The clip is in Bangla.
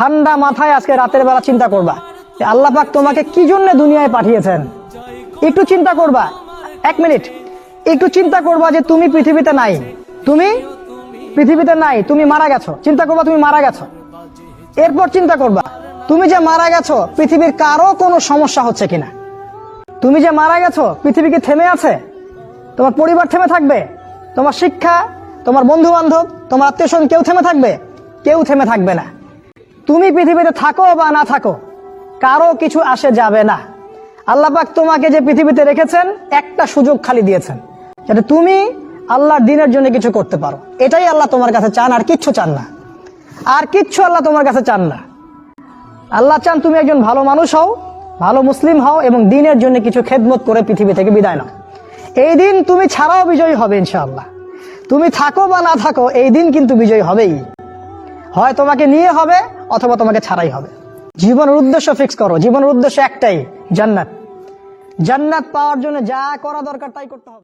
ঠান্ডা মাথায় আজকে রাতের বেলা চিন্তা করবা যে আল্লাহ পাক তোমাকে কি জন্য দুনিয়ায় পাঠিয়েছেন। একটু চিন্তা করবা, 1 মিনিট একটু চিন্তা করবা যে তুমি পৃথিবীতে নাই, তুমি পৃথিবীতে নাই, তুমি মারা গেছো। চিন্তা করবা তুমি মারা গেছো। এরপর চিন্তা করবা তুমি যে মারা গেছো পৃথিবীর কারো কোনো সমস্যা হচ্ছে কিনা। তুমি যে মারা গেছো পৃথিবী কি থেমে আছে? তোমার পরিবার থেমে থাকবে? তোমার শিক্ষা, তোমার বন্ধু বান্ধব, তোমার আত্মীয় স্বজন কেউ থেমে থাকবে? কেউ থেমে থাকবে না। তুমি পৃথিবীতে থাকো বা না থাকো কারো কিছু আসে যাবে না। আল্লাহ পাক তোমাকে যে পৃথিবীতে রেখেছেন একটা সুযোগ খালি দিয়েছেন যাতে তুমি আল্লাহর দ্বীনের জন্য কিছু করতে পারো। এটাই আল্লাহ তোমার কাছে চান, আর কিচ্ছু চান না। আর কিচ্ছু আল্লাহ তোমার কাছে চান না। আল্লাহ চান তুমি একজন ভালো মানুষ হও, ভালো মুসলিম হও এবং দ্বীনের জন্য কিছু খেদমত করে পৃথিবী থেকে বিদায় নাও। এই দিন তুমি ছাড়াও বিজয়ী হবে ইনশাআল্লাহ। তুমি থাকো বা না থাকো এই দিন কিন্তু বিজয়ী হবেই। হয় তোমাকে নিয়ে হবে অথবা তোমাকে ছাড়াই হবে। জীবনের উদ্দেশ্য ফিক্স করো। জীবনের উদ্দেশ্য একটাই, জান্নাত। জান্নাত পাওয়ার জন্য যা করা দরকার তাই করতে হবে।